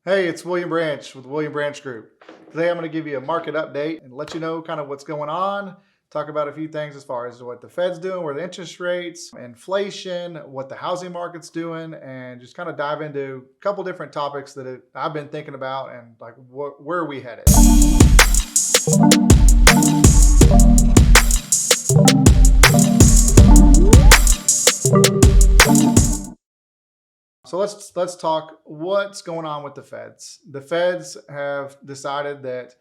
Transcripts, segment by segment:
Hey, it's William Branch with William Branch Group. Today I'm going to give you a market update and let you know kind of what's going on. Talk about a few things as far as what the Fed's doing, where the interest rates, inflation, what the housing market's doing, and just kind of dive into a couple different topics that I've been thinking about and like where are we headed. So let's talk what's going on with the Feds. The Feds have decided that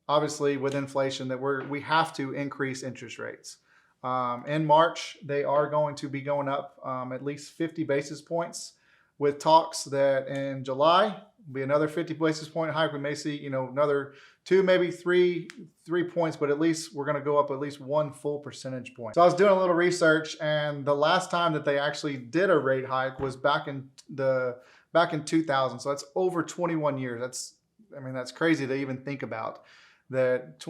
obviously with inflation that we have to increase interest rates. In March, they are going to be going up at least 50 basis points, with talks that in July will be another 50 basis point hike. We may see, another two, maybe three points, but at least we're going to go up at least 1 full percentage point. So I was doing a little research, and the last time that they actually did a rate hike was back in 2000. So that's over 21 years. That's crazy to even think about. That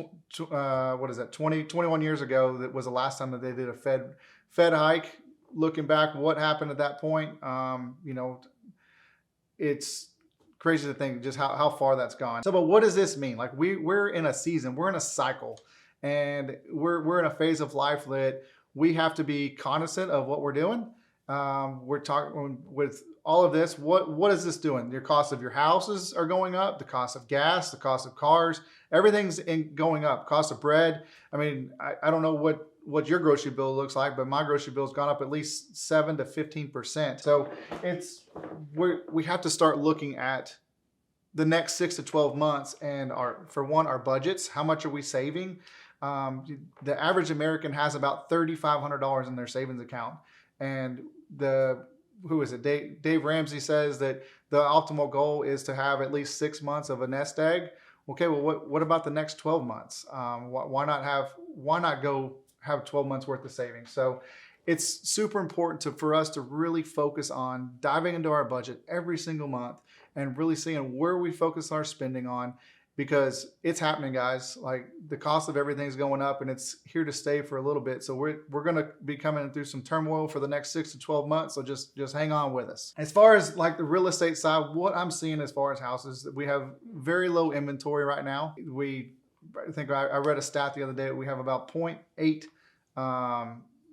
what is that? 21 years ago, that was the last time that they did a Fed hike. Looking back, what happened at that point? It's crazy to think just how far that's gone. So, but what does this mean? Like we're in a season, we're in a cycle, and we're in a phase of life that we have to be cognizant of what we're doing. We're talking with all of this. What is this doing? Your cost of your houses are going up. The cost of gas, the cost of cars, everything's going up. Cost of bread. I don't know what your grocery bill looks like, but my grocery bill's gone up at least 7 to 15%. So we have to start looking at the next 6 to 12 months and our budgets. How much are we saving? The average American has about $3,500 in their savings account, and Dave Ramsey says that the optimal goal is to have at least 6 months of a nest egg. Okay, well, what about the next 12 months? Why not go have 12 months worth of savings? So it's super important for us to really focus on diving into our budget every single month and really seeing where we focus our spending on, because it's happening, guys. Like the cost of everything's going up, and it's here to stay for a little bit. So we're going to be coming through some turmoil for the next 6 to 12 months. So just hang on with us. As far as like the real estate side, what I'm seeing as far as houses, we have very low inventory right now. I think I read a stat the other day. We have about 0.8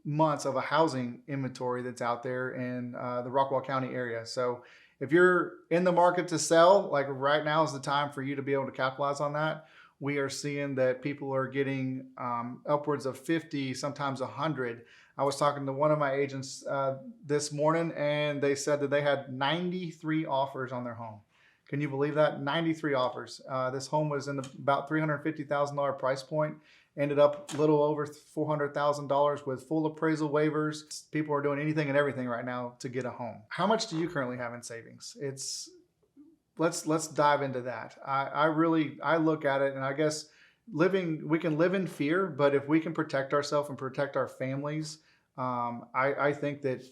months of a housing inventory that's out there in the Rockwall County area. So if you're in the market to sell, like right now is the time for you to be able to capitalize on that. We are seeing that people are getting upwards of 50, sometimes 100. I was talking to one of my agents this morning, and they said that they had 93 offers on their home. Can you believe that? 93 offers. This home was in about $350,000 price point. Ended up a little over $400,000 with full appraisal waivers. People are doing anything and everything right now to get a home. How much do you currently have in savings? Let's dive into that. I look at it, and I guess we can live in fear, but if we can protect ourselves and protect our families, I think that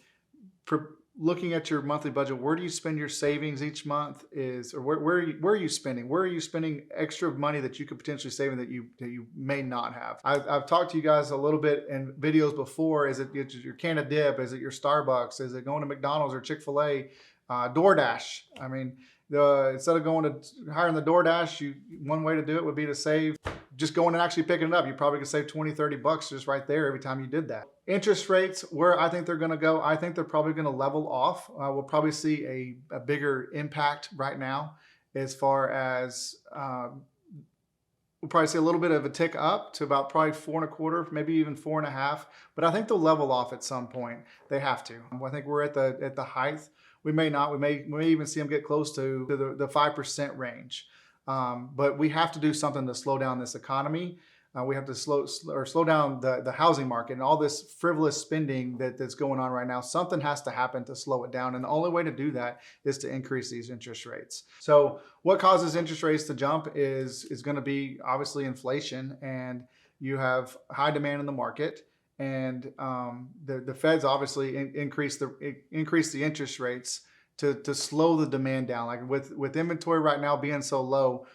looking at your monthly budget, where do you spend your savings each month where are you spending? Where are you spending extra money that you could potentially save that you may not have? I've talked to you guys a little bit in videos before. Is it your can of dip? Is it your Starbucks? Is it going to McDonald's or Chick-fil-A? DoorDash. Instead of hiring the DoorDash, one way to do it would be to save just going and actually picking it up. You probably could save 20, 30 bucks just right there every time you did that. Interest rates, where I think they're going to go, I think they're probably going to level off. We'll probably see a bigger impact right now as far as we'll probably see a little bit of a tick up to about probably 4.25, maybe even 4.5. But I think they'll level off at some point. They have to. I think we're at the height. We may not. We may even see them get close to the 5% range. But we have to do something to slow down this economy. We have to slow down the housing market and all this frivolous spending that's going on right now. Something has to happen to slow it down. And the only way to do that is to increase these interest rates. So what causes interest rates to jump is going to be obviously inflation, and you have high demand in the market. And the Feds obviously increase the interest rates to slow the demand down. Like with inventory right now being so low,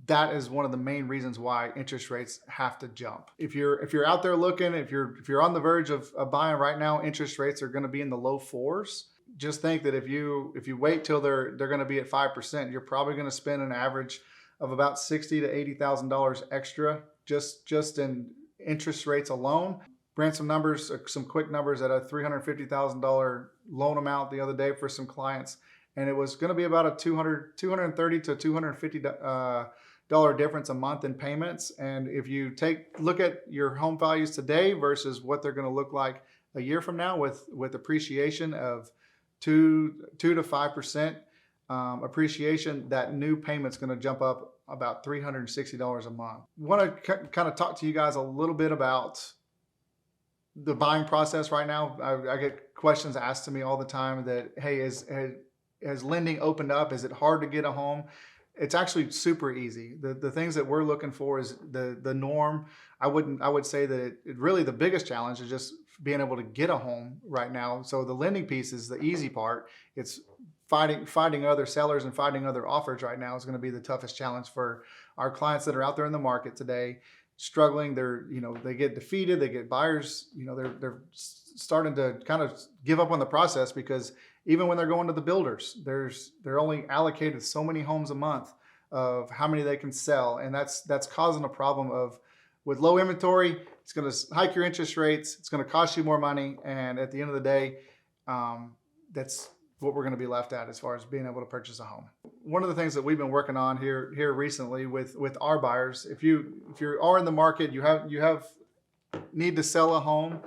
that is one of the main reasons why interest rates have to jump. If you're out there looking, if you're on the verge of buying right now, interest rates are going to be in the low 4s. just think that if you wait till they're going to be at 5%, you're probably going to spend an average of about $60,000 to $80,000 extra just in interest rates alone. Ran some numbers, some quick numbers at a $350,000 loan amount the other day for some clients, and it was going to be about a $230 to $250 difference a month in payments. And if you look at your home values today versus what they're going to look like a year from now with appreciation of 2 to 5% appreciation, that new payment's going to jump up about $360 a month. I want to kind of talk to you guys a little bit about the buying process right now. I get questions asked to me all the time that, hey, has lending opened up? Is it hard to get a home? It's actually super easy. The things that we're looking for is the norm. I would say that it really, the biggest challenge is just being able to get a home right now. So the lending piece is the easy part. It's finding other sellers and finding other offers right now is going to be the toughest challenge for our clients that are out there in the market today, struggling. They get defeated. They get buyers. They're starting to kind of give up on the process, because even when they're going to the builders, they're only allocated so many homes a month of how many they can sell, and that's causing a problem of, with low inventory, it's going to hike your interest rates. It's going to cost you more money, and at the end of the day, that's what we're going to be left at as far as being able to purchase a home. One of the things that we've been working on here recently with our buyers, if you are in the market, you have need to sell a home,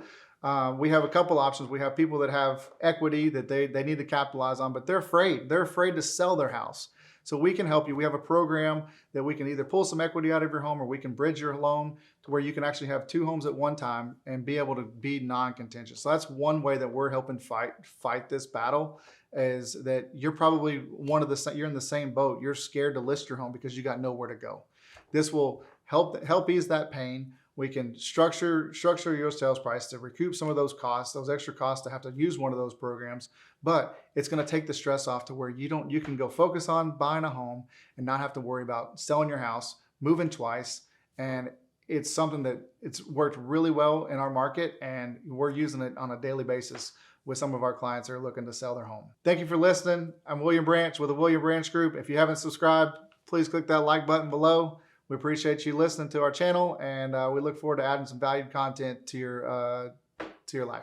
we have a couple options. We have people that have equity that they need to capitalize on, but they're afraid to sell their house. So we can help you. We have a program that we can either pull some equity out of your home, or we can bridge your loan to where you can actually have 2 homes at one time and be able to be non-contentious. So that's one way that we're helping fight this battle, is that you're probably you're in the same boat. You're scared to list your home because you got nowhere to go. This will help ease that pain. We can structure your sales price to recoup some of those costs, those extra costs to have to use one of those programs. But it's going to take the stress off to where you can go focus on buying a home and not have to worry about selling your house, moving twice. And it's something that it's worked really well in our market, and we're using it on a daily basis with some of our clients that are looking to sell their home. Thank you for listening. I'm William Branch with the William Branch Group. If you haven't subscribed, please click that like button below. We appreciate you listening to our channel, and we look forward to adding some valued content to your life.